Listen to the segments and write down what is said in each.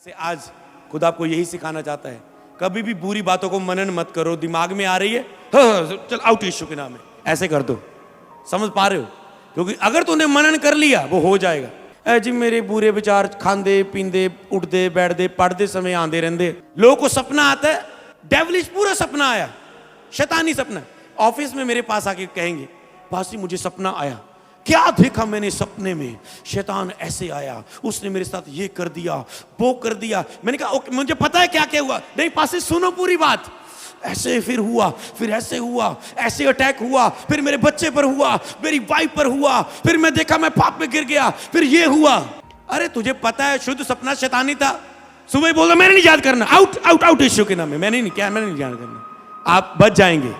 से आज खुदा आपको यही सिखाना चाहता है, कभी भी बुरी बातों को मनन मत करो। दिमाग में आ रही है, हाँ, चल आउट यीशु के नाम में, ऐसे कर दो। समझ पा रहे हो? क्योंकि अगर तूने मनन कर लिया वो हो जाएगा। ऐ जी मेरे बुरे विचार खांदे पींदे उठते बैठते पढ़ते समय आंदे रहते। लोगों को सपना आता है, डेविलिश पूरा सपना आया, शैतानी सपना। ऑफिस में मेरे पास आके कहेंगे, पासी मुझे सपना आया। क्या देखा मैंने सपने में? शैतान ऐसे आया, उसने मेरे साथ ये कर दिया, वो कर दिया। मैंने कहा ओके, मुझे पता है क्या क्या हुआ। नहीं पासी सुनो पूरी बात। ऐसे फिर हुआ, फिर ऐसे हुआ, ऐसे अटैक हुआ, फिर मेरे बच्चे पर हुआ, मेरी वाइफ पर हुआ, फिर मैं देखा मैं पाप में गिर गया, फिर ये हुआ। अरे तुझे पता है शुद्ध सपना शैतानी था। सुबह बोलो मैंने नहीं याद करना, आउट आउट आउट यीशु के नाम में, मैंने नहीं याद करना। आप बच जाएंगे,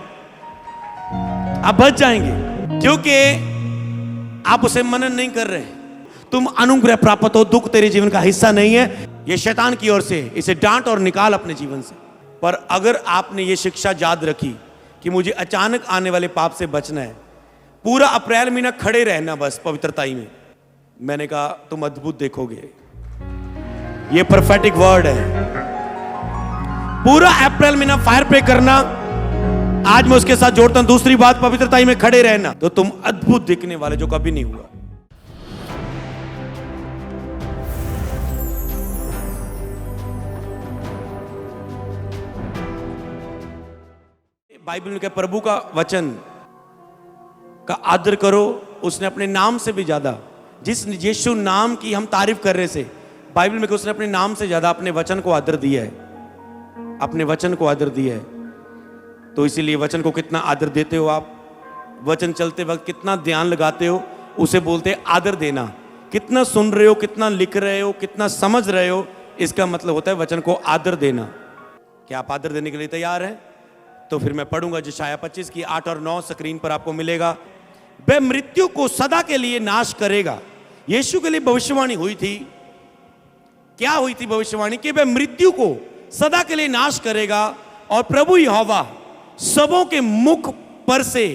आप बच जाएंगे, क्योंकि आप उसे मनन नहीं कर रहे। तुम अनुग्रह प्राप्त हो, दुख तेरे जीवन का हिस्सा नहीं है, ये शैतान की ओर से। इसे डांट और निकाल अपने जीवन से। पर अगर आपने ये शिक्षा याद रखी कि मुझे अचानक आने वाले पाप से बचना है, पूरा अप्रैल महीना खड़े रहना बस पवित्रताई में, मैंने कहा तुम अद्भुत देखोगे। ये प्रोफेटिक वर्ड है। पूरा अप्रैल महीना फायर प्रे करना। आज मैं उसके साथ जोड़ता हूं दूसरी बात, पवित्रताई में खड़े रहना, तो तुम अद्भुत दिखने वाले, जो कभी नहीं हुआ। बाइबल में क्या, प्रभु का वचन का आदर करो। उसने अपने नाम से भी ज्यादा, जिस यीशु नाम की हम तारीफ कर रहे से, बाइबल में उसने अपने नाम से ज्यादा अपने वचन को आदर दिया है, अपने वचन को आदर दिया है। तो इसीलिए वचन को कितना आदर देते हो आप, वचन चलते वक्त कितना ध्यान लगाते हो, उसे बोलते हैं आदर देना। कितना सुन रहे हो, कितना लिख रहे हो, कितना समझ रहे हो, इसका मतलब होता है वचन को आदर देना। क्या आप आदर देने के लिए तैयार हैं? तो फिर मैं पढ़ूंगा यशायाह 25 की 8 और 9 स्क्रीन पर आपको मिलेगा। वह मृत्यु को सदा के लिए नाश करेगा। यीशु के लिए भविष्यवाणी हुई थी। क्या हुई थी भविष्यवाणी? कि वह मृत्यु को सदा के लिए नाश करेगा और प्रभु यहोवा सबों के मुख पर से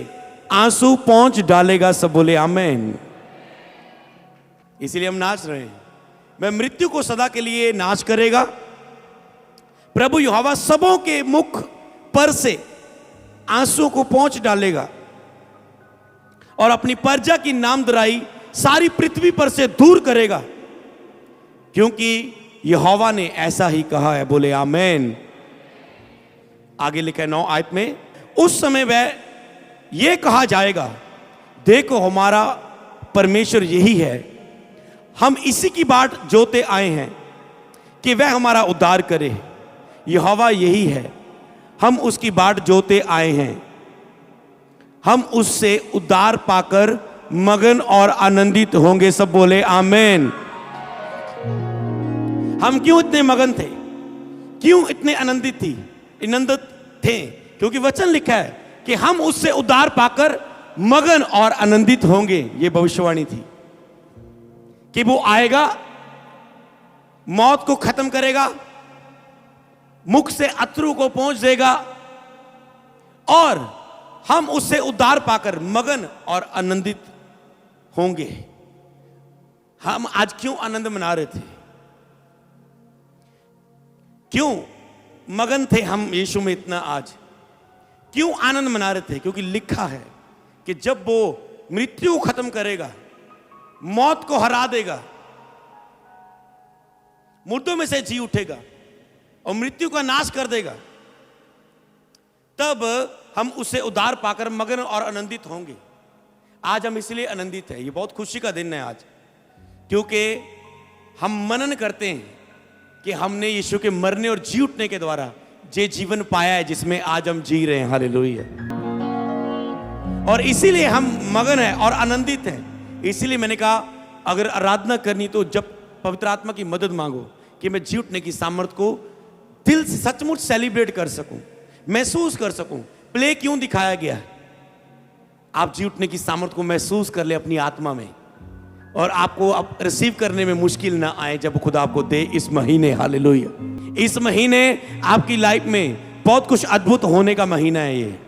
आंसू पोंछ डालेगा। सब बोले आमेन। इसीलिए हम नाच रहे हैं। वह मृत्यु को सदा के लिए नाश करेगा, प्रभु यहोवा सबों के मुख पर से आंसू को पोंछ डालेगा और अपनी प्रजा की नामधराई सारी पृथ्वी पर से दूर करेगा, क्योंकि यहोवा ने ऐसा ही कहा है। बोले आमेन। आगे लिखा है 9 आयत में, उस समय वह यह कहा जाएगा, देखो हमारा परमेश्वर यही है, हम इसी की बाट जोते आए हैं कि वह हमारा उद्धार करे। यहोवा यही है, हम उसकी बाट जोते आए हैं, हम उससे उद्धार पाकर मगन और आनंदित होंगे। सब बोले आमेन। हम क्यों इतने मगन थे, क्यों इतने आनंदित थे? क्योंकि वचन लिखा है कि हम उससे उद्धार पाकर मगन और आनंदित होंगे। ये भविष्यवाणी थी कि वो आएगा, मौत को खत्म करेगा, मुख से अश्रु को पोंछ देगा और हम उससे उद्धार पाकर मगन और आनंदित होंगे। हम आज क्यों आनंद मना रहे थे, क्यों मगन थे हम यीशु में इतना? आज क्यों आनंद मना रहे थे? क्योंकि लिखा है कि जब वो मृत्यु को खत्म करेगा, मौत को हरा देगा, मुर्दों में से जी उठेगा और मृत्यु का नाश कर देगा, तब हम उसे उद्धार पाकर मगन और आनंदित होंगे। आज हम इसलिए आनंदित हैं, ये बहुत खुशी का दिन है आज, क्योंकि हम मनन करते हैं कि हमने यीशु के मरने और जी उठने के द्वारा जे जीवन पाया है जिसमें आज हम जी रहे हैं। हालेलुया। और इसीलिए हम मगन हैं और आनंदित हैं। इसीलिए मैंने कहा अगर आराधना करनी तो जब पवित्र आत्मा की मदद मांगो कि मैं जी उठने की सामर्थ को दिल से सचमुच सेलिब्रेट कर सकूं, महसूस कर सकूं। प्ले क्यों दिखाया गया है? आप जी उठने की सामर्थ को महसूस कर ले अपनी आत्मा में, और आपको अब रिसीव करने में मुश्किल ना आए जब खुदा आपको दे इस महीने। हालेलुया। इस महीने आपकी लाइफ में बहुत कुछ अद्भुत होने का महीना है ये।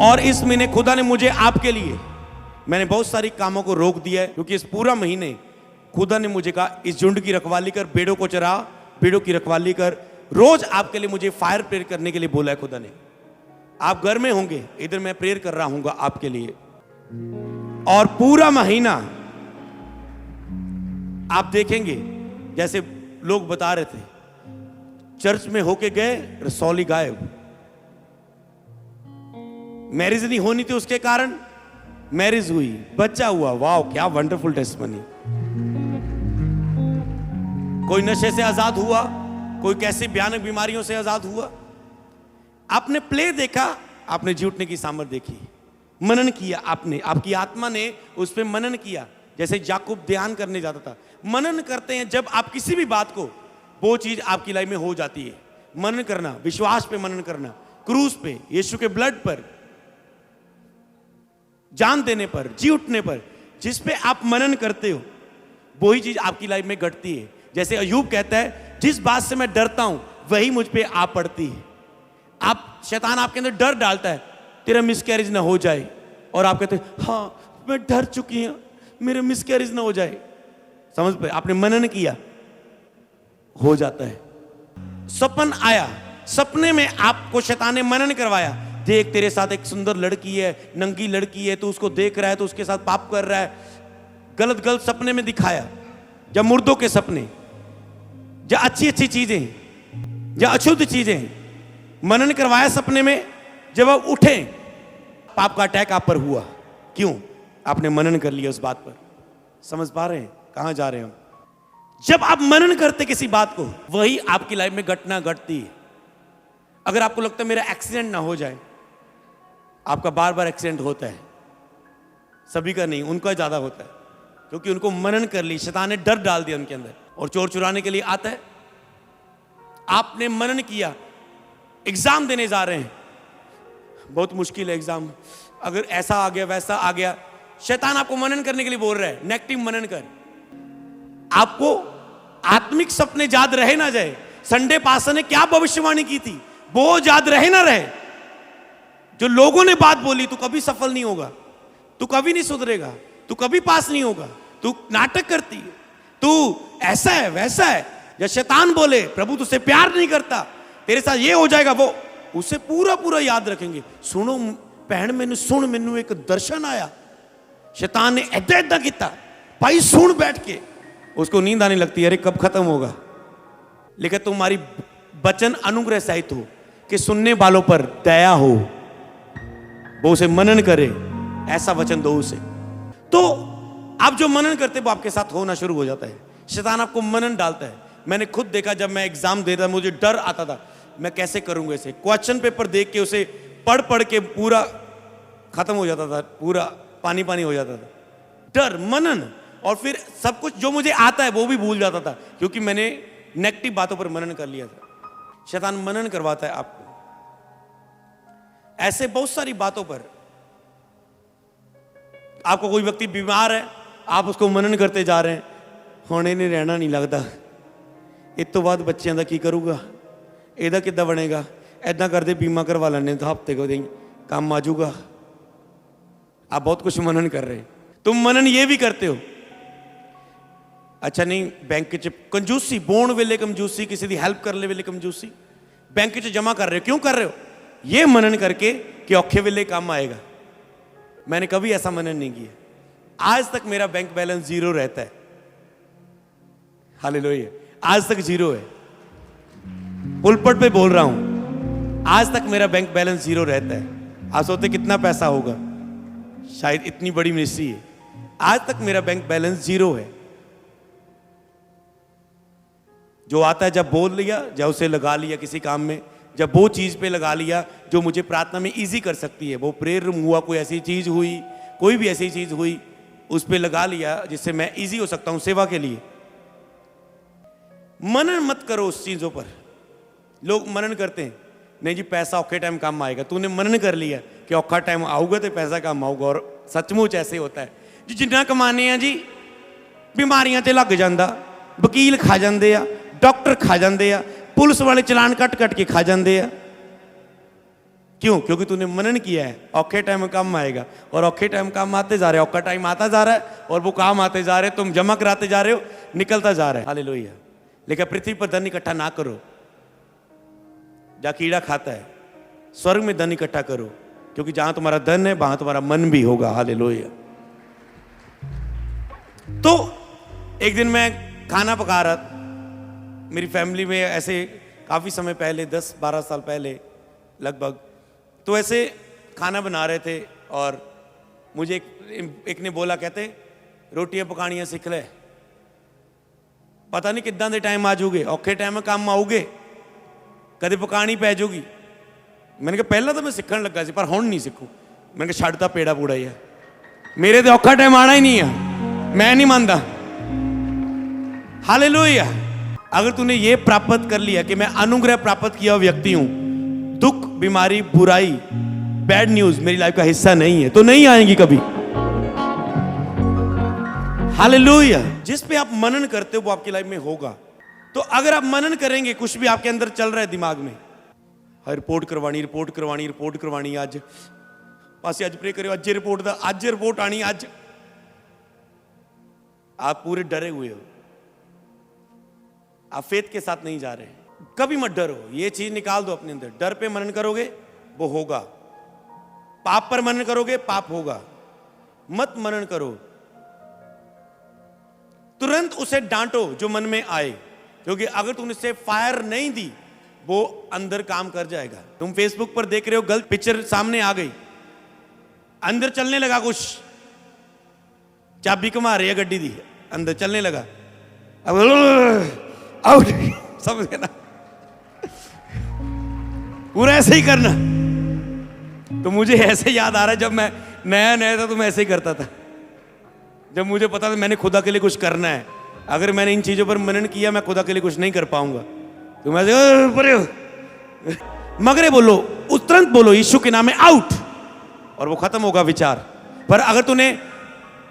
और इस महीने खुदा ने मुझे आपके लिए, मैंने बहुत सारी कामों को रोक दिया है, क्योंकि इस पूरा महीने खुदा ने मुझे कहा इस झुंड की रखवाली कर, भेड़ों को चरा, भेड़ों की रखवाली कर। रोज आपके लिए मुझे फायर प्रेयर करने के लिए बोला है खुदा ने। आप घर में होंगे, इधर मैं प्रेयर कर रहा हूंगा आपके लिए, और पूरा महीना आप देखेंगे जैसे लोग बता रहे थे, चर्च में होके गए, रसौली गायब, मैरिज नहीं होनी थी उसके कारण मैरिज हुई, बच्चा हुआ। वाह, क्या वंडरफुल टेस्टमनी। कोई नशे से आजाद हुआ, कोई कैसी भयानक बीमारियों से आजाद हुआ। आपने प्ले देखा, आपने झूठने की सामर्थ देखी, मनन किया आपने, आपकी आत्मा ने उस पर मनन किया। जैसे याकूब ध्यान करने जाता था, मनन करते हैं जब आप किसी भी बात को, वो चीज आपकी लाइफ में हो जाती है। मनन करना, विश्वास पे मनन करना, क्रूस पे, यीशु के ब्लड पर, जान देने पर, जी उठने पर, जिस पे आप मनन करते हो वही चीज आपकी लाइफ में घटती है। जैसे अय्यूब कहता है, जिस बात से मैं डरता हूं वही मुझ पे आ पड़ती है। आप, शैतान आपके अंदर डर डालता है, तेरा मिसकैरेज ना हो जाए, और आप कहते हैं हाँ मैं डर चुकी हूं, मेरा मिसकैरेज ना हो जाए। समझ पे, आपने मनन किया, हो जाता है। सपन आया, सपने में आपको शैतान ने मनन करवाया, देख तेरे साथ एक सुंदर लड़की है, नंगी लड़की है, तू उसको देख रहा है, तो उसके साथ पाप कर रहा है। गलत गलत सपने में दिखाया, या मुर्दों के सपने, या अच्छी अच्छी चीजें, या अशुद्ध चीजें, मनन करवाया सपने में। जब आप उठे, पाप का अटैक आप पर हुआ। क्यों? आपने मनन कर लिया उस बात पर। समझ पा रहे हैं कहां जा रहे हैं हम? जब आप मनन करते किसी बात को, वही आपकी लाइफ में घटना घटती है। अगर आपको लगता है मेरा एक्सीडेंट ना हो जाए, आपका बार बार एक्सीडेंट होता है, सभी का नहीं, उनका ज्यादा होता है, क्योंकि उनको मनन कर ली, शैतान ने डर डाल दिया उनके अंदर। और चोर चुराने के लिए आता है, आपने मनन किया, एग्जाम देने जा रहे हैं, बहुत मुश्किल है एग्जाम, अगर ऐसा आ गया वैसा आ गया, शैतान आपको मनन करने के लिए बोल रहा है, नेगेटिव मनन कर। आपको आत्मिक सपने याद रहे ना जाए, संडे पास्टर ने क्या भविष्यवाणी की थी वो याद रहे ना रहे, जो लोगों ने बात बोली, तू कभी सफल नहीं होगा, तू कभी नहीं सुधरेगा, तू कभी पास नहीं होगा, तू नाटक करती है, तू ऐसा है वैसा है, या शैतान बोले प्रभु तुझसे प्यार नहीं करता, तेरे साथ ये हो जाएगा वो, उसे पूरा पूरा याद रखेंगे। सुनो भैन, मैंने सुन, मैनू एक दर्शन आया, शैतान ने ऐदा ऐदा किया, भाई सुन बैठ के, उसको नींद आने लगती है, अरे कब खत्म होगा। लेकिन तुम्हारी वचन अनुग्रह सहित हो कि सुनने वालों पर दया हो, वो उसे मनन करे, ऐसा वचन दो उसे। तो आप जो मनन करते वो आपके साथ होना शुरू हो जाता है। शैतान आपको मनन डालता है। मैंने खुद देखा, जब मैं एग्जाम दे रहा, मुझे डर आता था, मैं कैसे करूंगा इसे, क्वेश्चन पेपर देख के उसे पढ़ पढ़ के पूरा खत्म हो जाता था, पूरा पानी पानी हो जाता था, डर, मनन। और फिर सब कुछ जो मुझे आता है वो भी भूल जाता था, क्योंकि मैंने नेगेटिव बातों पर मनन कर लिया था। शैतान मनन करवाता है आपको ऐसे बहुत सारी बातों पर। आपको कोई व्यक्ति बीमार है, आप उसको मनन करते जा रहे हैं, होने नहीं रहना नहीं लगता, इस तो बाद बच्चों का की करूँगा, ਇਹਦਾ ਕਿੱਦਾਂ ਬਣੇਗਾ, ऐदा करते बीमा करवा लेने तो हफ्ते को दें काम आ जाऊगा। आप बहुत कुछ मनन कर रहे हैं। तुम मनन ये भी करते हो, अच्छा नहीं बैंक च कंजूसी, बोण वेले कंजूसी, किसी की हेल्प करने वेले कंजूसी, बैंक च जमा कर रहे हो, क्यों कर रहे हो? ये मनन करके कि औखे वेले काम आएगा। मैंने कभी ऐसा मनन नहीं किया, आज तक मेरा बैंक बैलेंस जीरो रहता है। हालेलुया, आज तक जीरो है, पुलपट पे बोल रहा हूं, आज तक मेरा बैंक बैलेंस जीरो रहता है। आप सोचते कितना पैसा होगा, शायद इतनी बड़ी मिनिस्ट्री है, आज तक मेरा बैंक बैलेंस जीरो है। जो आता है जब बोल लिया, जब उसे लगा लिया किसी काम में, जब वो चीज पे लगा लिया जो मुझे प्रार्थना में इजी कर सकती है, वो प्रेयर रूम हुआ, कोई ऐसी चीज हुई, कोई भी ऐसी चीज हुई, उस पे लगा लिया जिससे मैं इजी हो सकता हूं सेवा के लिए। मनन मत करो उस चीजों पर। लोग मनन करते हैं, नहीं जी पैसा औखे टाइम काम आएगा। तूने मनन कर लिया कि औखा टाइम आऊगा तो पैसा काम आऊगा, और सचमुच ऐसे होता है जी। जिन्ना कमाने हैं जी, बीमारियां ते लग जाता, वकील खा जाते आ, डॉक्टर खा जाते आ, पुलिस वाले चलान कट कट के खा जाते आ, क्यों? क्योंकि तूने मनन किया है औखे टाइम में काम आएगा, और औखे टाइम काम आते जा रहे, औखा टाइम आता जा रहा है और वो काम आते जा रहे, तुम जमा कराते जा रहे हो, निकलता जा रहा है। हालेलुया। लेकिन पृथ्वी पर धन इकट्ठा ना करो जहां कीड़ा खाता है, स्वर्ग में धन इकट्ठा करो, क्योंकि जहां तुम्हारा धन है वहां तुम्हारा मन भी होगा। हालेलुया। तो एक दिन मैं खाना पका रहा था मेरी फैमिली में, ऐसे काफी समय पहले, 10-12 साल पहले लगभग, तो ऐसे खाना बना रहे थे और मुझे एक ने बोला, कहते रोटियां पकानियां सीख ले, पता नहीं कितना दे टाइम आ जाओगे, औखे टाइम में काम आओगे, कदे पकानी पै जाऊगी। मैंने कहा पहला तो मैं सीखने लगा सी, पर हुण नहीं सीखू। मैंने कहा छड्डता पेड़ा पूड़ा ही है, मेरे तो औखा टाइम आना ही नहीं है, मैं नहीं मानता। हालेलुया। अगर तूने ये प्राप्त कर लिया कि मैं अनुग्रह प्राप्त किया व्यक्ति हूं, दुख, बीमारी, बुराई, बैड न्यूज मेरी लाइफ का हिस्सा नहीं है, तो नहीं आएंगी कभी। हालेलुया। जिस पे आप मनन करते हो वो आपकी लाइफ में होगा। तो अगर आप मनन करेंगे, कुछ भी आपके अंदर चल रहा है दिमाग में, रिपोर्ट करवानी, आज पासे आज प्रे करो, आज रिपोर्ट आनी, आज आप पूरे डरे हुए हो, आप फेथ के साथ नहीं जा रहे। कभी मत डरो, ये चीज निकाल दो अपने अंदर। डर पे मनन करोगे वो होगा, पाप पर मनन करोगे पाप होगा। मत मनन करो, तुरंत उसे डांटो जो मन में आए, क्योंकि अगर तुम इससे फायर नहीं दी वो अंदर काम कर जाएगा। तुम फेसबुक पर देख रहे हो, गलत पिक्चर सामने आ गई, अंदर चलने लगा कुछ, चाबी कमा रही है गड्डी दी, अंदर चलने लगा, अब आउट, समझ ना, पूरा ऐसे ही करना। तो मुझे ऐसे याद आ रहा है, जब मैं नया था तो मैं ऐसे ही करता था। जब मुझे पता था मैंने खुदा के लिए कुछ करना है, अगर मैंने इन चीजों पर मनन किया मैं खुदा के लिए कुछ नहीं कर पाऊंगा, तो मैं मगरे बोलो, तुरंत बोलो यीशु के नाम में आउट, और वो खत्म होगा विचार। पर अगर तूने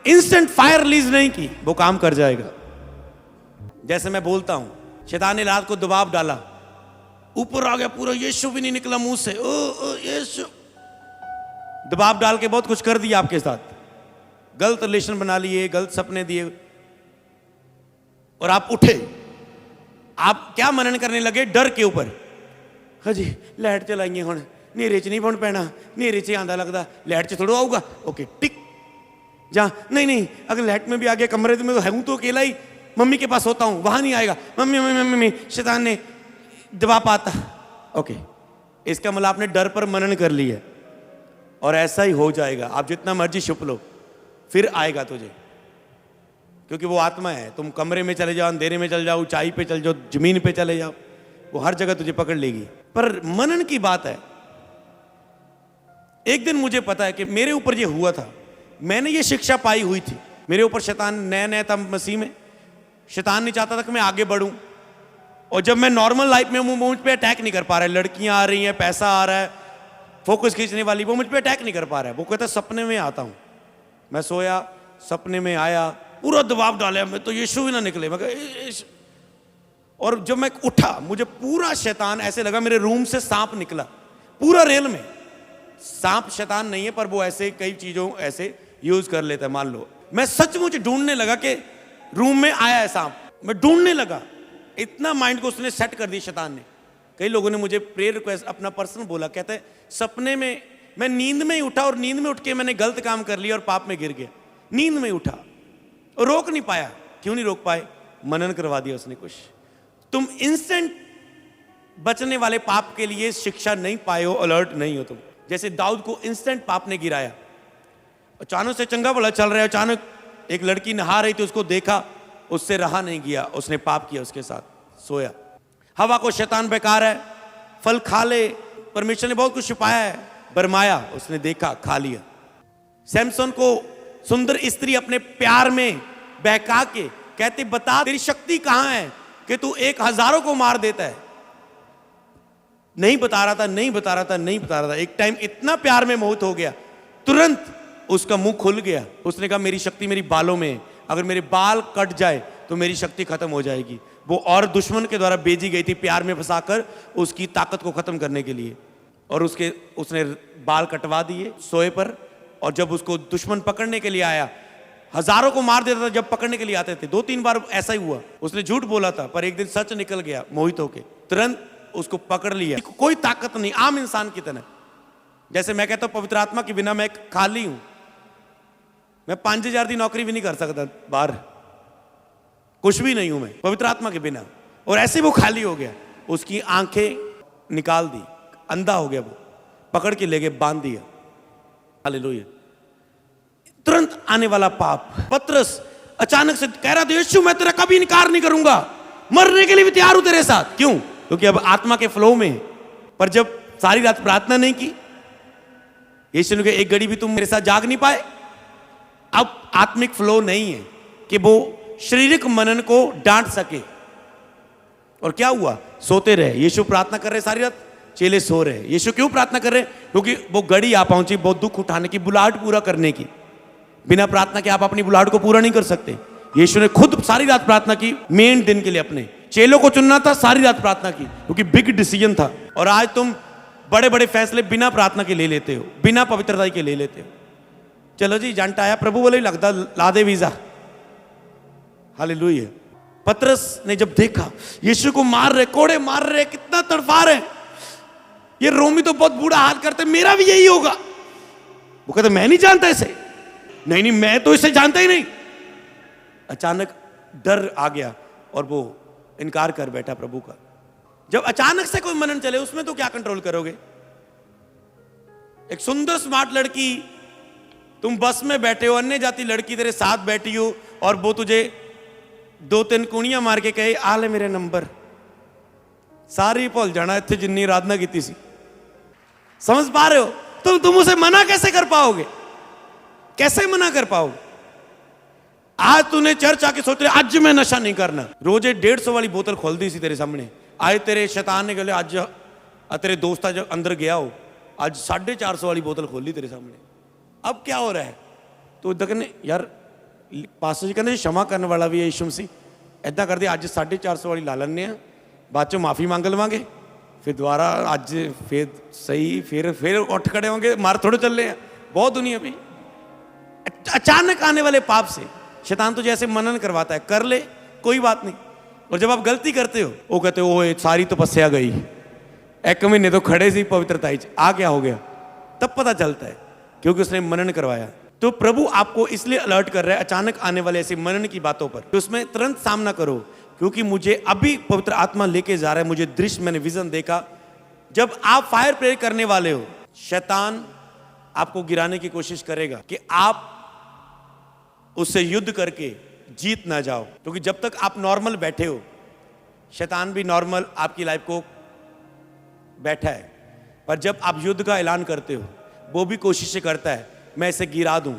इंस्टेंट फायर रिलीज नहीं की वो काम कर जाएगा। जैसे मैं बोलता हूं, शैतान ने रात को दबाव डाला, ऊपर आ गया पूरा, यीशु भी नहीं निकला मुंह से, ओ यीशु, दबाव डाल के बहुत कुछ कर दिया आपके साथ, गलत रिलेशन बना लिए, गलत सपने दिए, और आप उठे, आप क्या मनन करने लगे? डर के ऊपर। हाँ जी लाइट चलाइए हुण, नेरे च नहीं पौन पैना, नेरे च आंदा लगता, लाइट च थोड़ा आऊगा, ओके टिक जा, नहीं अगर लाइट में भी आ गया कमरे में तो हूं तो अकेला ही, मम्मी के पास होता हूं, वहां नहीं आएगा, मम्मी शैतान ने दबा पाता, ओके। इसका मतलब आपने डर पर मनन कर लिया, और ऐसा ही हो जाएगा। आप जितना मर्जी छुप लो फिर आएगा तुझे, क्योंकि वो आत्मा है। तुम कमरे में चले जाओ, अंधेरे में चले जाओ, ऊंचाई पे चले जाओ, जमीन पे चले जाओ, वो हर जगह तुझे पकड़ लेगी। पर मनन की बात है। एक दिन मुझे पता है कि मेरे ऊपर ये हुआ था, मैंने ये शिक्षा पाई हुई थी। मेरे ऊपर शैतान नया था मसीह में, शैतान नहीं चाहता था कि मैं आगे बढ़ूं, और जब मैं नॉर्मल लाइफ में हूं मुझ पे अटैक नहीं कर पा रहा है। लड़कियां आ रही हैं, पैसा आ रहा है, फोकस खींचने वाली, वो मुझ पे अटैक नहीं कर पा रहा है। वो कहता सपने में आता हूं, मैं सोया, सपने में आया, पूरा दबाव डाला, मैं तो यीशु भी ना निकले, मैं और जब मैं उठा मुझे पूरा शैतान ऐसे लगा, मेरे रूम से सांप निकला पूरा रेल में। सांप शैतान नहीं है, पर वो ऐसे कई चीजों ऐसे यूज कर लेता है। मान लो मैं सचमुच ढूंढने लगा कि रूम में आया है सांप, मैं ढूंढने लगा, इतना माइंड को उसने सेट कर दिया शैतान ने। कई लोगों ने मुझे प्रेयर रिक्वेस्ट अपना पर्सनल बोला, कहते हैं सपने में मैं नींद में ही उठा, और नींद में उठ के मैंने गलत काम कर लिया और पाप में गिर गया। नींद में उठा और रोक नहीं पाया। क्यों नहीं रोक पाए? मनन करवा दिया उसने कुछ। तुम इंस्टेंट बचने वाले पाप के लिए शिक्षा नहीं पाए हो, अलर्ट नहीं हो तुम। जैसे दाऊद को इंस्टेंट पाप ने गिराया, अचानक से चंगा भला चल रहा है, अचानक एक लड़की नहा रही थी, उसको देखा, उससे रहा नहीं गया, उसने पाप किया, उसके साथ सोया। हवा को शैतान बेकार है, फल खा ले, परमेश्वर ने बहुत कुछ छुपाया है, बरमाया, उसने देखा, खा लिया। सैमसन को सुंदर स्त्री अपने प्यार में बहका के कहते, बता तेरी शक्ति कहां है कि तू 1000 को मार देता है। नहीं बता रहा था। एक टाइम इतना प्यार में मोहित हो गया, तुरंत उसका मुंह खुल गया। उसने कहा मेरी शक्ति मेरी बालों में है, अगर मेरे बाल कट जाए तो मेरी शक्ति खत्म हो जाएगी। वो और दुश्मन के द्वारा भेजी गई थी प्यार में फंसाकर उसकी ताकत को खत्म करने के लिए। और उसने बाल कटवा दिए सोए पर। और जब उसको दुश्मन पकड़ने के लिए आया, हजारों को मार देता था जब पकड़ने के लिए आते थे। 2-3 बार ऐसा ही हुआ, उसने झूठ बोला था, पर एक दिन सच निकल गया मोहित होके, तुरंत उसको पकड़ लिया। कोई ताकत नहीं, आम इंसान की तरह। जैसे मैं कहता हूं पवित्र आत्मा के बिना मैं खाली हूं, मैं 5000 की नौकरी भी नहीं कर सकता बाहर, कुछ भी नहीं हूं मैं पवित्र आत्मा के बिना। और ऐसे वो खाली हो गया, उसकी आंखें निकाल दी, अंधा हो गया, वो पकड़ के ले गए, बांध दिया। हालेलुया। तुरंत आने वाला पाप। पतरस अचानक से कह रहा था, यीशु मैं तेरा कभी इनकार नहीं करूंगा, मरने के लिए भी तैयार हूं तेरे साथ। क्यों? क्योंकि अब आत्मा के फ्लो में। पर जब सारी रात प्रार्थना नहीं की, यीशु ने कहा एक घड़ी भी तुम मेरे साथ जाग नहीं पाए। अब आत्मिक फ्लो नहीं है कि वो शारीरिक मनन को डांट सके। और क्या हुआ? सोते रहे। यीशु प्रार्थना कर रहे सारी रात, चेले सो रहे। यीशु क्यों प्रार्थना कर रहे? क्योंकि वो घड़ी आ पहुंची बहुत दुख उठाने की, बुलाहट पूरा करने की। बिना प्रार्थना के आप अपनी बुलाहट को पूरा नहीं कर सकते। यीशु ने खुद सारी रात प्रार्थना की, मेन दिन के लिए। अपने चेलों को चुनना था, सारी रात प्रार्थना की, क्योंकि बिग डिसीजन था। और आज तुम बड़े बड़े फैसले बिना प्रार्थना के ले लेते हो, बिना पवित्रता के ले लेते हो। चलो जी एजेंट आया, प्रभु बोले लगता ला दे वीजा। हालेलुया। पतरस ने जब देखा यीशु को मार रहे, कोड़े मार रहे, कितना तड़फा रहे, ये रोमी तो बहुत बुरा हाल करते, मेरा भी यही होगा। वो कहते मैं नहीं जानता इसे। नहीं नहीं, मैं तो इसे जानता ही नहीं। अचानक डर आ गया और वो इनकार कर बैठा प्रभु का। जब अचानक से कोई मनन चले, उसमें तो क्या कंट्रोल करोगे? एक सुंदर स्मार्ट लड़की, तुम बस में बैठे हो, अन्य जाति लड़की तेरे साथ बैठी हो, और वो तुझे 2-3 कुड़ियां मार के कहे आ ले मेरे नंबर, सारी भूल जाना इतने जिन्नी आराधना की सी। समझ पा रहे हो? तुम उसे मना कैसे कर पाओगे? कैसे मना कर पाओगे? आज तूने चर्च आके सोच रहे आज मैं नशा नहीं करना, रोजे 150 वाली बोतल खोल दी सी तेरे सामने। आज तेरे शैतान ने कहले आज तेरे दोस्त जब अंदर गया हो, आज 450 वाली बोतल खोल ली तेरे सामने। अब क्या हो रहा है? तो देखने यार पास्टर जी कहते क्षमा करने वाला भी है यीशु मसीह, ऐदा कर दिया आज 450 वाली ला लेने, बाद चो माफी मांग लवांगे, फिर दोबारा आज फिर सही, फिर उठ खड़े होंगे, मार थोड़े चल रहे हैं। बहुत दुनिया भी अचानक आने वाले पाप से शैतान तुझे ऐसे मनन करवाता है, कर ले कोई बात नहीं। और जब आप गलती करते हो, वो कहते हो ओए सारी तपस्या गई, 1 महीने तो खड़े सी पवित्रता ही, आ क्या हो गया? तब पता चलता है, क्योंकि उसने मनन करवाया। तो प्रभु आपको इसलिए अलर्ट कर रहा है अचानक आने वाले ऐसे मनन की बातों पर, तो उसमें तुरंत सामना करो, क्योंकि मुझे अभी पवित्र आत्मा लेके जा रहा है। मुझे दृश्य, मैंने विजन देखा। जब आप फायर प्रेयर करने वाले हो, शैतान आपको गिराने की कोशिश करेगा कि आप उससे युद्ध करके जीत ना जाओ, क्योंकि जब तक आप नॉर्मल बैठे हो, शैतान भी नॉर्मल आपकी लाइफ को बैठा है। पर जब आप युद्ध का ऐलान करते हो, वो भी कोशिश करता है मैं इसे गिरा दूं।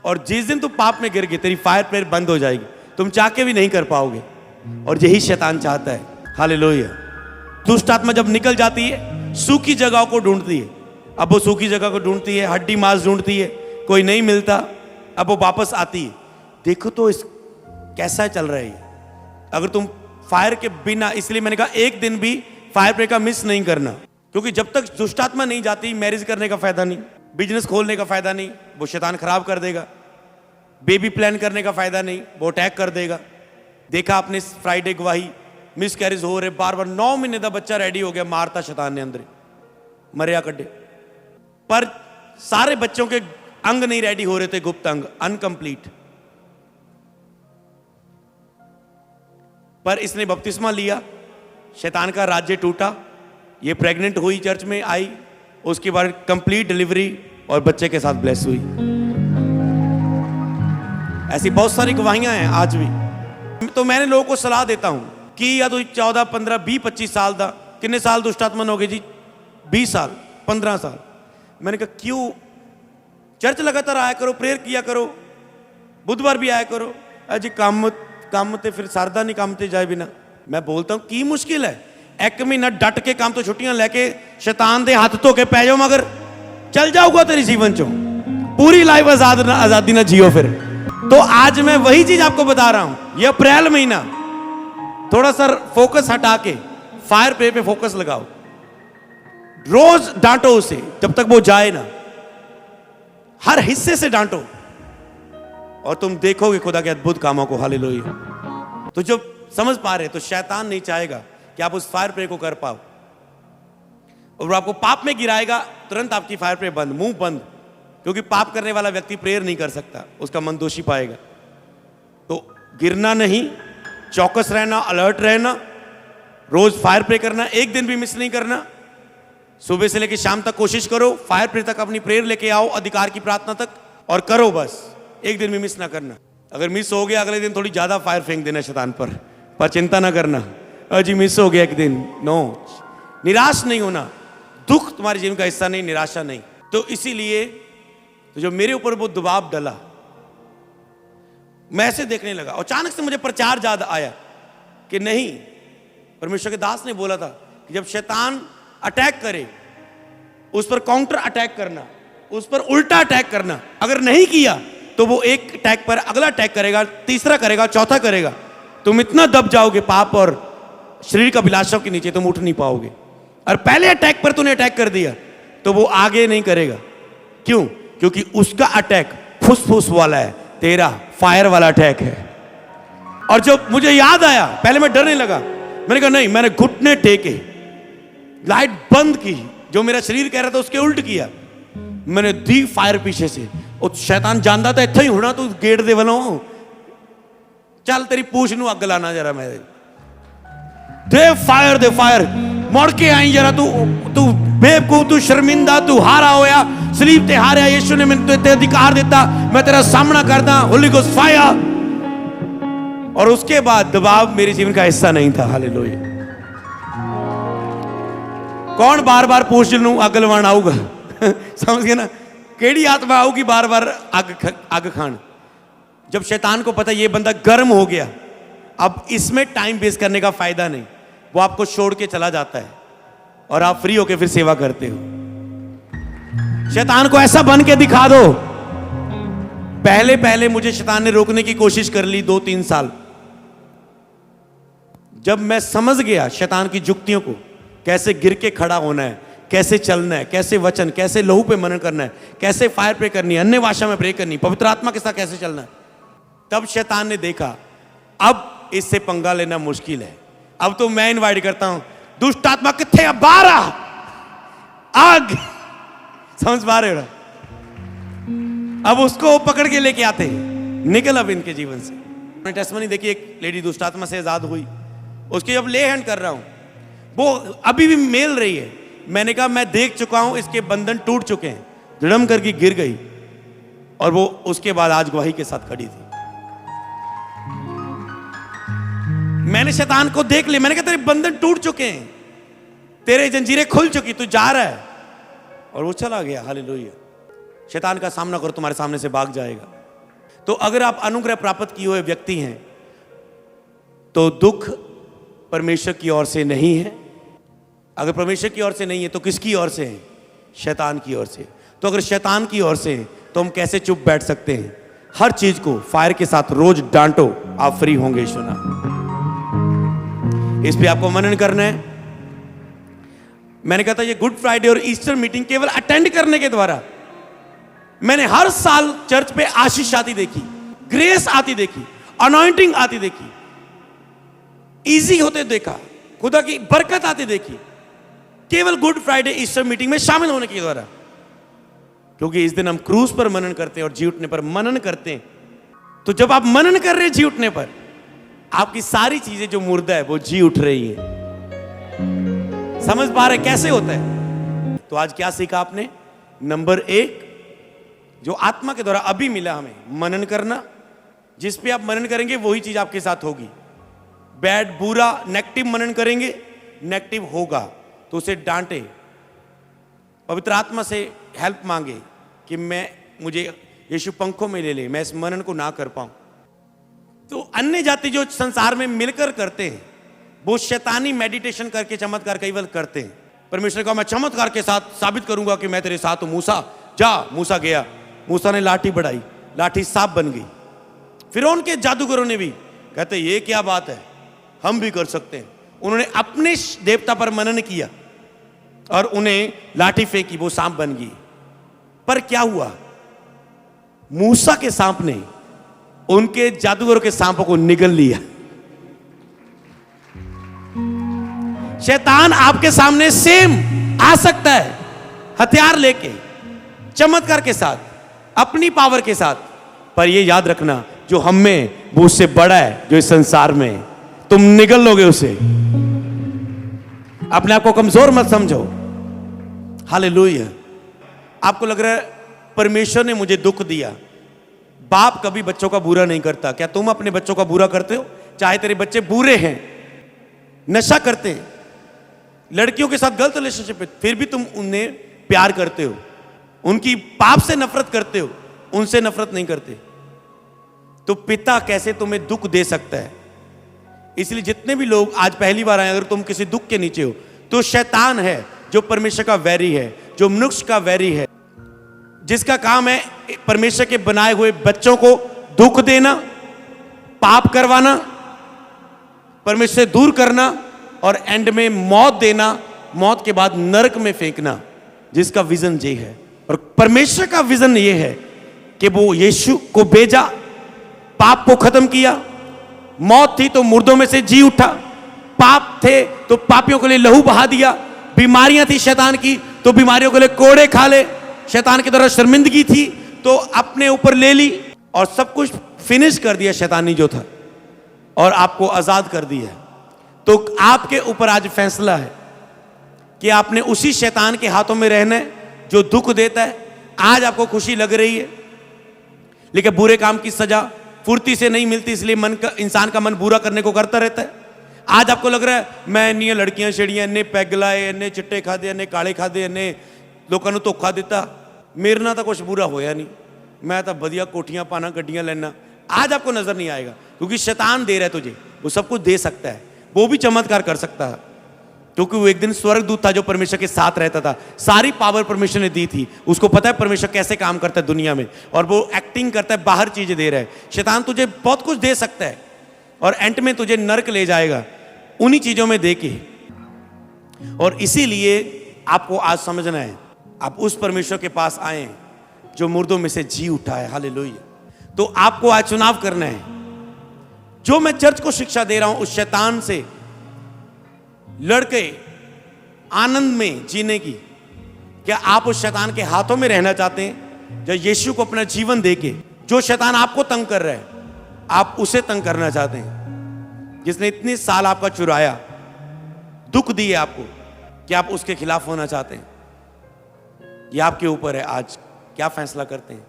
और जिस दिन तुम पाप में गिर गए, तेरी फायर प्रेयर बंद हो जाएगी, तुम चाह के भी नहीं कर पाओगे। और यही शैतान चाहता है। हालेलुया। दुष्ट आत्मा जब निकल जाती है, सूखी जगह को ढूंढती है। अब वो सूखी जगह को ढूंढती है, हड्डी मांस ढूंढती है, कोई नहीं मिलता, अब वो वापस आती है। देखो तो इस कैसा चल रहा है। अगर तुम फायर के बिना, इसलिए मैंने कहा एक दिन भी फायर प्रेयर का मिस नहीं करना, क्योंकि जब तक दुष्टात्मा नहीं जाती, मैरिज करने का फायदा नहीं, बिजनेस खोलने का फायदा नहीं, वो शैतान खराब कर देगा। बेबी प्लान करने का फायदा नहीं, वो अटैक कर देगा। देखा आपने फ्राइडे गवाही, मिस कैरेज हो रहे बार बार, 9 महीने का बच्चा रेडी हो गया, मारता शैतान ने अंदर मरिया कड्डे। पर सारे बच्चों के अंग नहीं रेडी हो रहे थे, गुप्त अंग अनकंप्लीट। पर इसने बपतिस्मा लिया, शैतान का राज्य टूटा, ये प्रेग्नेंट हुई, चर्च में आई, उसके बाद कंप्लीट डिलीवरी और बच्चे के साथ ब्लेस हुई। ऐसी बहुत सारी गवाहियां हैं आज भी। तो मैंने लोगों को सलाह देता हूं कि या तो 14, 15, 20, 25 साल का, कितने साल दुष्टात्मन हो गए जी? 20 साल, 15 साल। मैंने कहा क्यों चर्च लगातार आया करो, प्रेयर किया करो, बुधवार भी आया करो। अजी काम ते फिर सरदा नहीं, काम ते जाए बिना। मैं बोलता हूं की मुश्किल है, 1 महीना डट के काम तो छुट्टियां लेके शैतान दे हाथ धो के पै जाओ, मगर चल जाऊगा तेरी जीवन चो, पूरी लाइफ आजादी ना जियो। फिर तो आज मैं वही चीज आपको बता रहा हूं। ये अप्रैल महीना थोड़ा सा फोकस हटा के फायर प्रेयर पे फोकस लगाओ। रोज डांटो उसे जब तक वो जाए ना, हर हिस्से से डांटो और तुम देखोगे खुदा के अद्भुत कामों को। हालेलुया। तो जब समझ पा रहे तो शैतान नहीं चाहेगा कि आप उस फायर प्रे को कर पाओ, और वो आपको पाप में गिराएगा, तुरंत आपकी फायर प्रे बंद, मुंह बंद, क्योंकि पाप करने वाला व्यक्ति प्रेयर नहीं कर सकता, उसका मन दोषी पाएगा। तो गिरना नहीं, चौकस रहना, अलर्ट रहना, रोज फायर प्रे करना, एक दिन भी मिस नहीं करना। सुबह से लेकर शाम तक कोशिश करो, फायर प्रे तक अपनी प्रेयर लेके आओ, अधिकार की प्रार्थना तक, और करो बस, एक दिन भी मिस ना करना। अगर मिस हो गया अगले दिन थोड़ी ज्यादा फायर फेंक देना शैतान पर चिंता ना करना, अजी मिस हो गया एक दिन, नो, निराश नहीं होना। दुख तुम्हारे जीवन का हिस्सा नहीं, निराशा नहीं। तो इसीलिए तो जो मेरे ऊपर वो दबाव डला, मैं ऐसे देखने लगा, अचानक से मुझे प्रचार याद आया कि नहीं, परमेश्वर के दास ने बोला था कि जब शैतान अटैक करे उस पर काउंटर अटैक करना, उस पर उल्टा अटैक करना। अगर नहीं किया तो वो एक अटैक पर अगला अटैक करेगा, तीसरा करेगा, चौथा करेगा। तुम इतना दब जाओगे पाप और शरीर का अभिलाषाओं के नीचे, तुम उठ नहीं पाओगे। और पहले अटैक पर तूने अटैक कर दिया तो वो आगे नहीं करेगा। क्यों? क्योंकि उसका अटैक फुसफुस वाला है, तेरा फायर वाला अटैक है। और जब मुझे याद आया, पहले मैं डरने लगा, मैंने कहा नहीं, मैंने घुटने टेके, लाइट बंद की, जो मेरा शरीर कह रहा था उसके उल्ट किया, मैंने दी फायर पीछे से। और शैतान जानता था इतना ही होना, तू गेट दे वालों, चल तेरी पूछ नू अग लाना जरा, मैं दे फायर, मुड़ के आई जरा, तू बेवकूफ, तू शर्मिंदा, तू हारा होया, सलीब ते हारिया, यीशु ने मैंने ते अधिकार दिता, मैं तेरा सामना करदा, होली गोस्ट फायर। और उसके बाद दबाव मेरे जीवन का हिस्सा नहीं था। हालेलुया। कौन बार बार पूछ लूं अग लवाण आऊगा समझ गए ना, केड़ी आत्मा आऊगी बार बार अग खान। जब शैतान को पता ये बंदा गर्म हो गया, अब इसमें टाइम वेस्ट करने का फायदा नहीं, वो आपको छोड़ के चला जाता है और आप फ्री होके फिर सेवा करते हो। शैतान को ऐसा बन के दिखा दो। पहले मुझे शैतान ने रोकने की कोशिश कर ली 2-3 साल। जब मैं समझ गया शैतान की जुक्तियों को, कैसे गिर के खड़ा होना है, कैसे चलना है, कैसे वचन, कैसे लहू पे मनन करना है, कैसे फायर प्रे करनी है, अन्य भाषा में प्रे करनी, पवित्र आत्मा के साथ कैसे चलना है, तब शैतान ने देखा अब इससे पंगा लेना मुश्किल है। अब तो मैं इनवाइट करता हूं, दुष्ट आत्मा किथे है, बाहर आग। समझ पा रहे हो? अब उसको पकड़ के लेके आते हैं, निकल अब इनके जीवन से। मैंने टेस्टमनी देखी, एक लेडी दुष्ट आत्मा से आजाद हुई, उसकी अब ले हैंड कर रहा हूं, वो अभी भी मेल रही है। मैंने कहा मैं देख चुका हूं, इसके बंधन टूट चुके हैं, धड़म करके गिर गई, और वो उसके बाद आज गवाही के साथ खड़ी थी। मैंने शैतान को देख लिया, मैंने कहा तेरे बंधन टूट चुके हैं, तेरे जंजीरें खुल चुकी, तू जा रहा है, और वो चला गया। हालेलुया। शैतान का सामना करो, तुम्हारे सामने से भाग जाएगा। तो अगर आप अनुग्रह प्राप्त किए हुए व्यक्ति हैं तो दुख परमेश्वर की ओर से नहीं है। अगर परमेश्वर की ओर से नहीं है तो किसकी ओर से है? शैतान की ओर से। तो अगर शैतान की ओर से है तो हम कैसे चुप बैठ सकते हैं? हर चीज को फायर के साथ रोज डांटो, आप फ्री होंगे। सुना, इस पे आपको मनन करना है। मैंने कहा था ये गुड फ्राइडे और ईस्टर मीटिंग केवल अटेंड करने के द्वारा मैंने हर साल चर्च पे आशीष आती देखी, ग्रेस आती देखी, अनॉइंटिंग आती देखी, इजी होते देखा, खुदा की बरकत आती देखी, केवल गुड फ्राइडे ईस्टर मीटिंग में शामिल होने के द्वारा। क्योंकि इस दिन हम क्रूस पर मनन करते हैं और जी उठने पर मनन करते हैं। तो जब आप मनन कर रहे हैं जी उठने पर, आपकी सारी चीजें जो मुर्दा है वो जी उठ रही है। समझ पा रहे कैसे होता है? तो आज क्या सीखा आपने? नंबर 1, जो आत्मा के द्वारा अभी मिला हमें, मनन करना। जिस पे आप मनन करेंगे वही चीज आपके साथ होगी। बैड, बुरा, नेगेटिव मनन करेंगे, नेगेटिव होगा, तो उसे डांटे, पवित्र आत्मा से हेल्प मांगे कि मुझे यीशु पंखों में ले ले, मैं इस मनन को ना कर पाऊं। तो अन्य जाति जो संसार में मिलकर करते हैं वो शैतानी मेडिटेशन करके चमत्कार केवल करते हैं। परमेश्वर का मैं चमत्कार के साथ साबित करूंगा कि मैं तेरे साथ हूं। मूसा जा, मूसा गया, मूसा ने लाठी बढ़ाई, लाठी सांप बन गई। फिरौन के जादूगरों ने भी कहते ये क्या बात है, हम भी कर सकते हैं। उन्होंने अपने देवता पर मनन किया, और उन्हें लाठी फेंकी, वो सांप बन गई। पर क्या हुआ, मूसा के सांप ने उनके जादूगरों के सांपों को निगल लिया। शैतान आपके सामने सेम आ सकता है, हथियार लेके, चमत्कार के साथ, अपनी पावर के साथ, पर ये याद रखना जो हम में वो उससे बड़ा है जो इस संसार में, तुम निगल लोगे उसे। अपने आप को कमजोर मत समझो। हालेलुया। आपको लग रहा है परमेश्वर ने मुझे दुख दिया। बाप कभी बच्चों का बुरा नहीं करता। क्या तुम अपने बच्चों का बुरा करते हो? चाहे तेरे बच्चे बुरे हैं, नशा करते हैं, लड़कियों के साथ गलत रिलेशनशिप है, फिर भी तुम उन्हें प्यार करते हो, उनकी पाप से नफरत करते हो, उनसे नफरत नहीं करते, तो पिता कैसे तुम्हें दुख दे सकता है? इसलिए जितने भी लोग आज पहली बार आए, अगर तुम किसी दुख के नीचे हो, तो शैतान है जो परमेश्वर का वैरी है, जो मनुष्य का वैरी है, जिसका काम है परमेश्वर के बनाए हुए बच्चों को दुख देना, पाप करवाना, परमेश्वर से दूर करना और एंड में मौत देना, मौत के बाद नरक में फेंकना, जिसका विजन ये है। और परमेश्वर का विजन ये है कि वो यीशु को भेजा, पाप को खत्म किया, मौत थी तो मुर्दों में से जी उठा, पाप थे तो पापियों के लिए लहू बहा दिया, बीमारियां थी शैतान की तो बीमारियों के लिए कोड़े खा ले, शैतान की तरह शर्मिंदगी थी तो अपने ऊपर ले ली, और सब कुछ फिनिश कर दिया शैतानी जो था, और आपको आजाद कर दिया। तो आपके ऊपर आज फैसला है कि आपने उसी शैतान के हाथों में रहना है जो दुख देता है। आज आपको खुशी लग रही है, लेकिन बुरे काम की सजा फुर्ती से नहीं मिलती, इसलिए इंसान का मन बुरा करने को करता रहता है। आज आपको लग रहा है मैं इन्नी लड़कियां छेड़ियां, इन्ने पैग लाए, इन्ने चिट्टे खादे, इन्ने काले खादे, इन्ने लोगों को धोखा दिता, मेरे ना तो कुछ बुरा होया नहीं, मैं तो बढ़िया कोठियां पाना, गड्डियां लेना। आज आपको नजर नहीं आएगा, क्योंकि शैतान दे रहा है तुझे, वो सब कुछ दे सकता है, वो भी चमत्कार कर सकता है, क्योंकि वो एक दिन स्वर्गदूत था जो परमेश्वर के साथ रहता था, सारी पावर परमेश्वर ने दी थी, उसको पता है परमेश्वर कैसे काम करता है दुनिया में, और वो एक्टिंग करता है, बाहर चीजें दे रहा है। शैतान तुझे बहुत कुछ दे सकता है और एंड में तुझे नरक ले जाएगा उन्हीं चीजों में दे के। और इसीलिए आपको आज समझना है, आप उस परमेश्वर के पास आए जो मुर्दों में से जी उठा है। हालेलुया। तो आपको आज चुनाव करना है। जो मैं चर्च को शिक्षा दे रहा हूं, उस शैतान से लड़के आनंद में जीने की, क्या आप उस शैतान के हाथों में रहना चाहते हैं, जो यीशु को अपना जीवन देके, जो शैतान आपको तंग कर रहा है, आप उसे तंग करना चाहते हैं, जिसने इतने साल आपका चुराया, दुख दिए आपको, क्या आप उसके खिलाफ होना चाहते हैं? ये आपके ऊपर है। आज क्या फैसला करते हैं?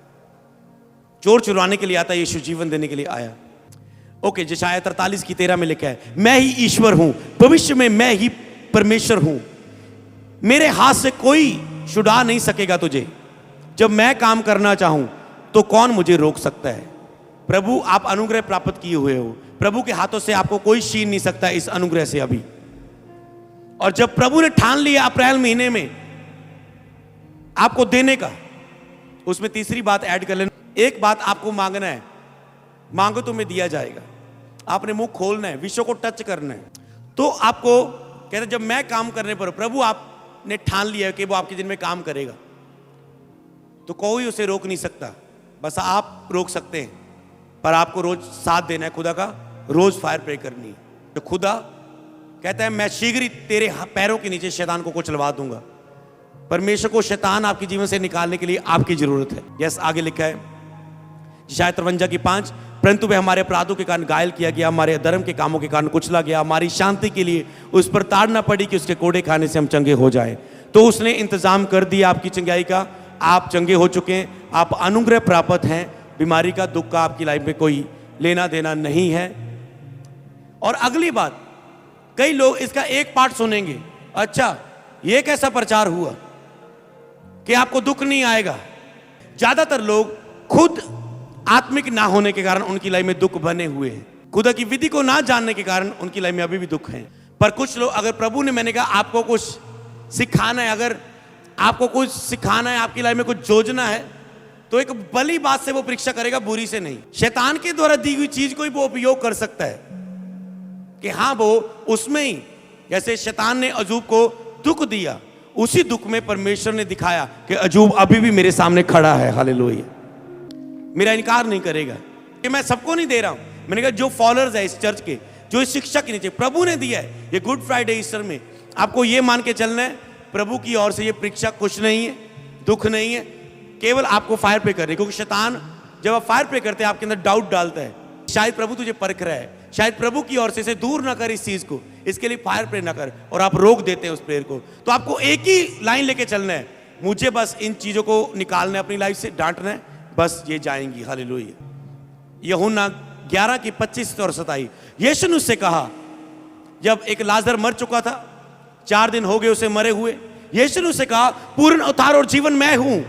चोर चुराने के लिए आता है, यीशु जीवन देने के लिए आया। ओके, यशायाह 43:13 में लिखा है, मैं ही ईश्वर हूं, भविष्य में मैं ही परमेश्वर हूं, मेरे हाथ से कोई छुड़ा नहीं सकेगा तुझे, जब मैं काम करना चाहूं तो कौन मुझे रोक सकता है? प्रभु, आप अनुग्रह प्राप्त किए हुए हो, प्रभु के हाथों से आपको कोई छीन नहीं सकता इस अनुग्रह से अभी। और जब प्रभु ने ठान लिया अप्रैल महीने में आपको देने का, उसमें तीसरी बात ऐड कर लेना, एक बात आपको मांगना है, मांगो तुम्हें दिया जाएगा। आपने मुंह खोलना है, विश्व को टच करना है। तो आपको कहते जब मैं काम करने पर, प्रभु आपने ठान लिया है कि वो आपके दिन में काम करेगा, तो कोई उसे रोक नहीं सकता, बस आप रोक सकते हैं। पर आपको रोज साथ देना है खुदा का, रोज फायर प्रे करनी है। तो खुदा कहता है मैं शीघ्र ही तेरे पैरों के नीचे शैतान को कुचलवा दूंगा। परमेश्वर को शैतान आपके जीवन से निकालने के लिए आपकी जरूरत है। यस, आगे लिखा है यशायाह 53:5, परंतु वह हमारे अपराधों के कारण घायल किया गया, हमारे अधर्म के कामों के कारण कुचला गया, हमारी शांति के लिए उस पर ताड़ना पड़ी कि उसके कोड़े खाने से हम चंगे हो जाएं। तो उसने इंतजाम कर दिया आपकी चंगाई का, आप चंगे हो चुके हैं, आप अनुग्रह प्राप्त हैं, बीमारी का, दुख का आपकी लाइफ में कोई लेना देना नहीं है। और अगली बात, कई लोग इसका एक पार्ट सुनेंगे, अच्छा ये कैसा प्रचार हुआ कि आपको दुख नहीं आएगा। ज्यादातर लोग खुद आत्मिक ना होने के कारण उनकी लाइफ में दुख बने हुए हैं, खुदा की विधि को ना जानने के कारण उनकी लाइफ में अभी भी दुख है। पर कुछ लोग, अगर प्रभु ने, मैंने कहा आपको कुछ सिखाना है, अगर आपको कुछ सिखाना है, आपकी लाइफ में कुछ योजना है, तो एक भली बात से वो परीक्षा करेगा, बुरी से नहीं। शैतान के द्वारा दी हुई चीज को ही वो उपयोग कर सकता है कि हाँ वो उसमें ही, जैसे शैतान ने अजूब को दुख दिया, उसी दुख में परमेश्वर ने दिखाया कि अजूब अभी भी मेरे सामने खड़ा है। हालेलुया। मेरा इनकार नहीं करेगा। कि मैं सबको नहीं दे रहा हूं। मैंने कहा जो फॉलोअर्स है इस चर्च के, जो इस शिक्षा के नीचे प्रभु ने दिया है, ये गुड फ्राइडे ईस्टर में आपको ये मान के चलना है प्रभु की ओर से ये परीक्षा कुछ नहीं है, दुख नहीं है, केवल आपको फायर पे कर रही है। क्योंकि शैतान जब आप फायर पे करते हैं आपके अंदर डाउट डालता है, शायद प्रभु तुझे परख रहा है, शायद प्रभु की ओर से इसे दूर ना कर इस चीज को, इसके लिए फायर प्रे ना कर, और आप रोक देते हैं उस प्रेयर को। तो आपको एक ही लाइन लेके चलना है, मुझे बस इन चीजों को निकालना है अपनी लाइफ से, डांटना है, बस ये जाएंगी। हालेलुया। यूहन्ना 11 की 25 और 27। यीशु ने उससे कहा, जब एक लाजर मर चुका था, 4 दिन हो गए उसे मरे हुए, यीशु ने उससे कहा, पूर्ण उद्धार और जीवन मैं हूं,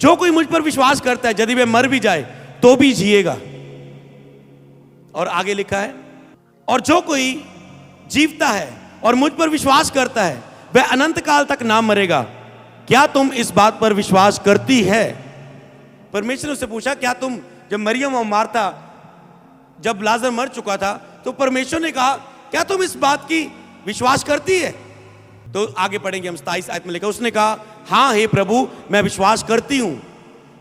जो कोई मुझ पर विश्वास करता है यदि वह मर भी जाए तो भी जिएगा। और आगे लिखा है, और जो कोई जीवता है और मुझ पर विश्वास करता है वह अनंत काल तक ना मरेगा। क्या तुम इस बात पर विश्वास करती है? परमेश्वर ने उससे पूछा, क्या तुम, जब मरियम और मार्था, जब लाजर मर चुका था, तो परमेश्वर ने कहा, क्या तुम इस बात की विश्वास करती है? तो आगे पढ़ेंगे हम 27 आयत में लिखा, उसने कहा, हाँ हे प्रभु, मैं विश्वास करती हूं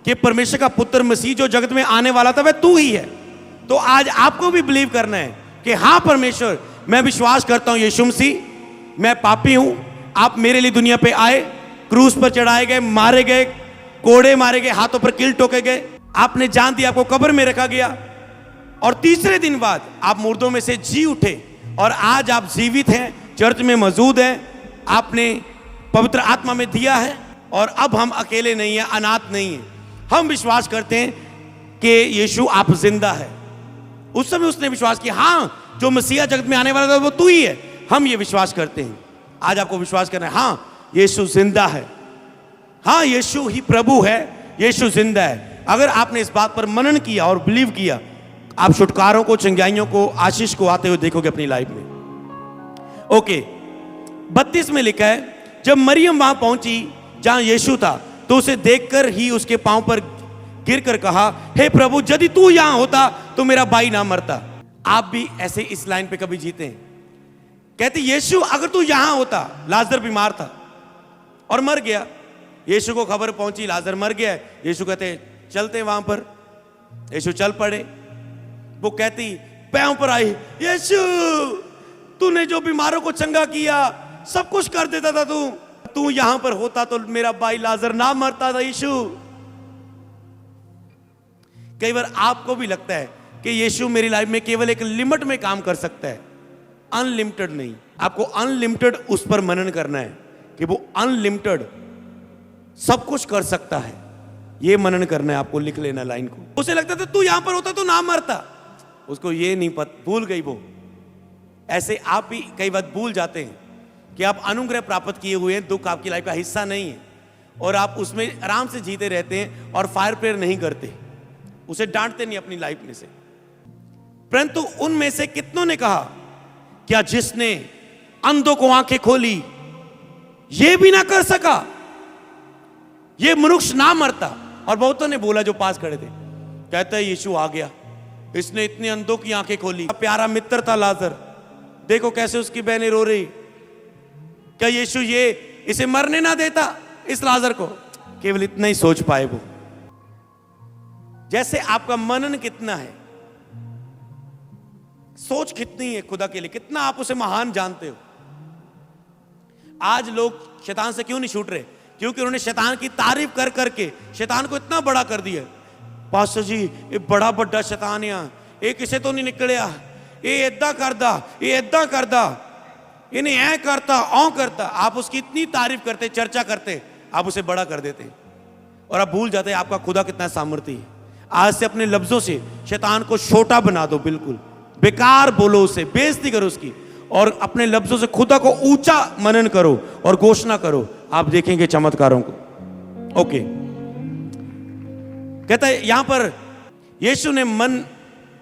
कि परमेश्वर का पुत्र मसीह जो जगत में आने वाला था वह तू ही है। तो आज आपको भी बिलीव करना है कि हाँ परमेश्वर, मैं विश्वास करता हूं यीशु मसीह, मैं पापी हूं, आप मेरे लिए दुनिया पे आए, क्रूस पर चढ़ाए गए, मारे गए, कोड़े मारे गए, हाथों पर कील ठोके गए, आपने जान दी, आपको कब्र में रखा गया, और तीसरे दिन बाद आप मुर्दों में से जी उठे, और आज आप जीवित हैं, चर्च में मौजूद हैं, आपने पवित्र आत्मा में दिया है, और अब हम अकेले नहीं हैं, अनाथ नहीं हैं। हम विश्वास करते हैं कि यीशु आप जिंदा है। उस समय उसने विश्वास किया, हाँ जो मसीहा जगत में आने वाला था वो तू ही है। हम ये विश्वास करते हैं। आज आपको विश्वास करना है, हाँ यीशु जिंदा है, हाँ यीशु ही प्रभु है, यीशु जिंदा है। अगर आपने इस बात पर मनन किया और बिलीव किया, आप छुटकारों को, चंगाइयों को, आशीष को आते हुए देखोगे अपनी लाइफ में। ओके, 32 में लिखा है, जब मरियम वहां पहुंची जहां यीशु था, तो उसे देखकर ही उसके पांव पर गिरकर कहा, हे प्रभु, यदि तू यहां होता तो मेरा भाई ना मरता। आप भी ऐसे इस लाइन पे कभी जीते हैं? कहते, यीशु अगर तू यहां होता, लाजर बीमार था और मर गया, यीशु को खबर पहुंची लाजर मर गया, यीशु कहते चलते वहां पर, यीशु चल पड़े। वो कहती पैरों पर आई, यीशु तूने जो बीमारों को चंगा किया, सब कुछ कर देता था, तू यहां पर होता तो मेरा भाई लाजर ना मरता था। यीशु, कई बार आपको भी लगता है कि यीशु मेरी लाइफ में केवल एक लिमिट में काम कर सकता है, अनलिमिटेड नहीं। आपको अनलिमिटेड उस पर मनन करना है कि वो अनलिमिटेड सब कुछ कर सकता है, ये मनन करना है आपको। लिख लेना लाइन को। उसे लगता था तू यहां पर होता तो ना मरता, उसको ये नहीं पता, भूल गई वो। ऐसे आप भी कई बार भूल जाते हैं कि आप अनुग्रह प्राप्त किए हुए हैं, दुख आपकी लाइफ का हिस्सा नहीं है, और आप उसमें आराम से जीते रहते हैं और फायर प्रेयर नहीं करते, उसे डांटते नहीं अपनी लाइफ में से। परंतु उनमें से कितनों ने कहा, क्या जिसने अंधों को आंखें खोली ये भी ना कर सका, ये मनुष्य ना मरता? और बहुतों ने बोला जो पास खड़े थे, कहता है यीशु आ गया, इसने इतने अंधों की आंखें खोली। प्यारा मित्र था लाजर, देखो कैसे उसकी बहनें रो रही। क्या यीशु ये इसे मरने ना देता इस लाजर को? केवल इतना ही सोच पाए वो। जैसे आपका मनन कितना है, सोच कितनी है खुदा के लिए, कितना आप उसे महान जानते हो। आज लोग शैतान से क्यों नहीं छूट रहे? क्योंकि उन्होंने शैतान की तारीफ कर करके शैतान को इतना बड़ा कर दिया। पास्टर जी ये बड़ा बड़ा शैतान है, ये किसे तो नहीं निकलिया, ये इदा करदा, ये इदा करदा, इन्हें ऐ करता औ करता। आप उसकी इतनी तारीफ करते, चर्चा करते, आप उसे बड़ा कर देते और आप भूल जाते आपका खुदा कितना सामर्थ्य है। आज से अपने लफ्जों से शैतान को छोटा बना दो, बिल्कुल बेकार बोलो उसे, बेइज्जती करो उसकी, और अपने लफ्जों से खुदा को ऊंचा मनन करो और घोषणा करो, आप देखेंगे चमत्कारों को। ओके, कहता है यहां पर यीशु ने मन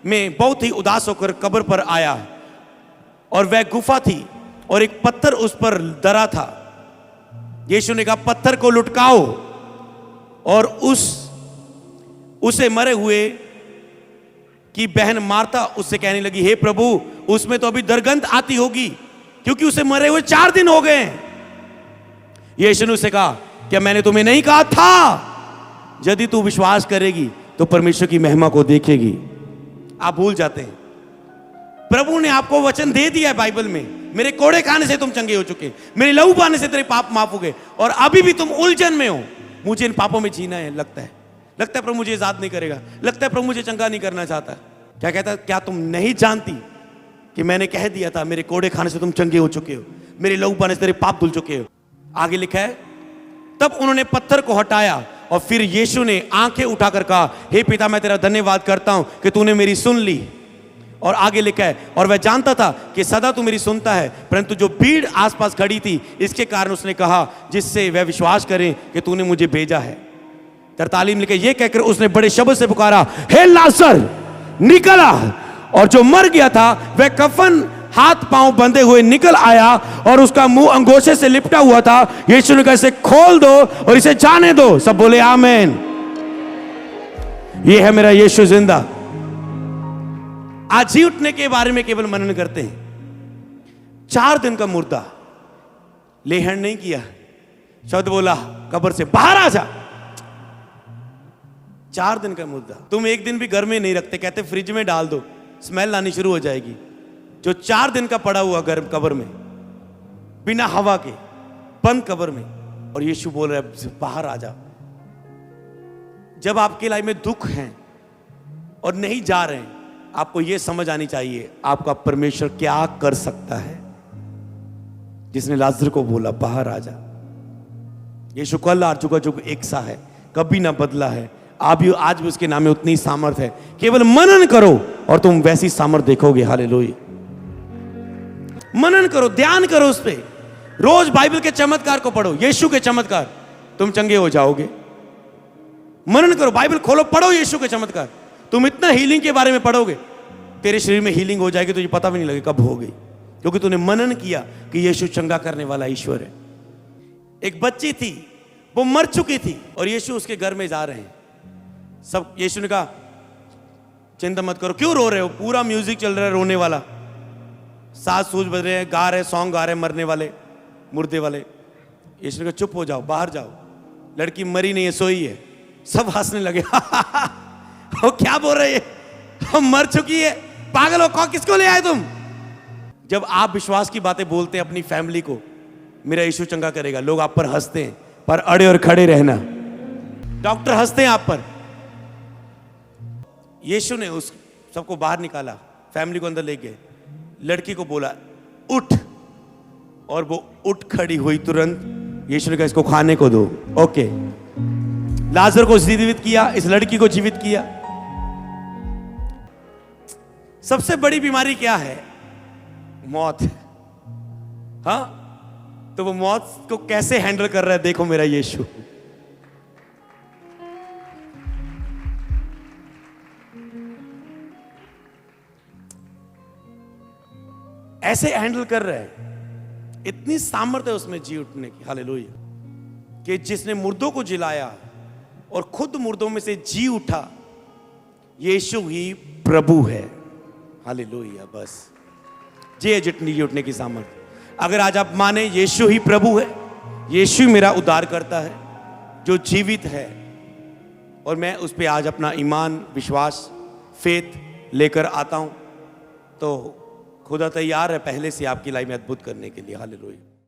में बहुत ही उदास होकर कब्र पर आया, और वह गुफा थी और एक पत्थर उस पर धरा था। यीशु ने कहा पत्थर को लुटकाओ, और उसे मरे हुए की बहन मार्था उससे कहने लगी, हे प्रभु, उसमें तो अभी दुर्गंध आती होगी, क्योंकि उसे मरे हुए 4 दिन हो गए। यीशु ने उसे कहा, क्या मैंने तुम्हें नहीं कहा था, यदि तू विश्वास करेगी तो परमेश्वर की महिमा को देखेगी। आप भूल जाते हैं, प्रभु ने आपको वचन दे दिया है बाइबल में, मेरे कोड़े खाने से तुम चंगे हो चुके, मेरे लहू बहाने से तेरे पाप माफ हो गए, और अभी भी तुम उलझन में हो, मुझे इन पापों में जीना है, लगता है प्रभु मुझे आजाद नहीं करेगा, लगता है प्रभु मुझे चंगा नहीं करना चाहता। क्या कहता, क्या तुम नहीं जानती कि मैंने कह दिया था मेरे कोड़े खाने से तुम चंगे हो चुके हो, मेरे लहू बहाने से तेरे पाप धुल चुके हो। आगे लिखा है, तब उन्होंने पत्थर को हटाया और फिर यीशु ने आंखें उठाकर कहा, हे पिता मैं तेरा धन्यवाद करता हूं कि तूने मेरी सुन ली। और आगे लिखा है, और वह जानता था कि सदा तू मेरी सुनता है, परंतु जो भीड़ आसपास खड़ी थी इसके कारण उसने कहा, जिससे वह विश्वास करें कि तूने मुझे भेजा है। 43 लिखे, ये कहकर उसने बड़े शब्द से पुकारा, हे लाजर निकल आ। और जो मर गया था वह कफन हाथ पांव बंधे हुए निकल आया और उसका मुंह अंगोछे से लिपटा हुआ था। यीशु ने कहा, इसे खोल दो और इसे जाने दो। सब बोले आमीन। ये है मेरा यीशु जिंदा। आज जी उठने के बारे में केवल मनन करते हैं। 4 दिन का मुर्दा, लेहन नहीं किया, शब्द बोला कब्र से बाहर आ जा। 4 दिन का मुर्दा तुम एक दिन भी घर में नहीं रखते, कहते फ्रिज में डाल दो, स्मेल आनी शुरू हो जाएगी। जो 4 दिन का पड़ा हुआ घर कब्र में, बिना हवा के, बंद कब्र में, और यीशु बोल रहा है बाहर आ जा। जब आपके लाइफ में दुख है और नहीं जा रहे हैं, आपको यह समझ आनी चाहिए आपका परमेश्वर क्या कर सकता है। जिसने लाजर को बोला बाहर आ जा, यीशु कल आज का जो एक सा है, कभी ना बदला है, आज भी उसके नाम में उतनी सामर्थ है। केवल मनन करो और तुम वैसी सामर्थ देखोगे। हालेलुया। मनन करो, ध्यान करो उस पे। रोज बाइबल के चमत्कार को पढ़ो, यीशु के चमत्कार, तुम चंगे हो जाओगे। मनन करो, बाइबल खोलो, पढ़ो यीशु के चमत्कार। तुम इतना हीलिंग के बारे में पढ़ोगे, तेरे शरीर में हीलिंग हो जाएगी, तुझे पता भी नहीं लगेगा कब हो गई, क्योंकि तूने मनन किया कि यीशु चंगा करने वाला ईश्वर है। एक बच्ची थी, वो मर चुकी थी और यीशु उसके घर में जा रहे हैं। सब यीशु ने कहा चिंता मत करो, क्यों रो रहे हो, पूरा म्यूजिक चल रहा है रोने वाला, साज सूज बज रहे हैं, गा रहे, सॉन्ग गा रहे, मरने वाले, मुर्दे वाले। यीशु ने कहा चुप हो जाओ, बाहर जाओ, लड़की मरी नहीं है, सोई है। सब हंसने लगे वो क्या बोल रहे हैं, मर चुकी है, पागल हो, कौन किसको ले आए तुम। जब आप विश्वास की बातें बोलते हैं अपनी फैमिली को, मेरा यीशु चंगा करेगा, लोग आप पर हंसते हैं, पर अड़े और खड़े रहना। डॉक्टर हंसते हैं आप पर। यीशु ने उस सबको बाहर निकाला, फैमिली को अंदर ले गए, लड़की को बोला उठ, और वो उठ खड़ी हुई तुरंत। यीशु ने कहा इसको खाने को दो। ओके, लाजर को जीवित किया, इस लड़की को जीवित किया। सबसे बड़ी बीमारी क्या है, मौत। हाँ, तो वो मौत को कैसे हैंडल कर रहा है, देखो मेरा यीशु। ऐसे हैंडल कर रहा है, इतनी सामर्थ्य है उसमें जी उठने की। हालेलुया। कि जिसने मुर्दों को जिलाया और खुद मुर्दों में से जी उठा, यीशु ही प्रभु है। हालेलुया। बस जी जितनी जी उठने की सामर्थ्य। अगर आज आप माने यीशु ही प्रभु है, यीशु मेरा उद्धार करता है जो जीवित है, और मैं उस पर आज अपना ईमान, विश्वास, फेथ लेकर आता हूं, तो खुदा तैयार है पहले से आपकी लाइफ में अद्भुत करने के लिए। हालेलुया।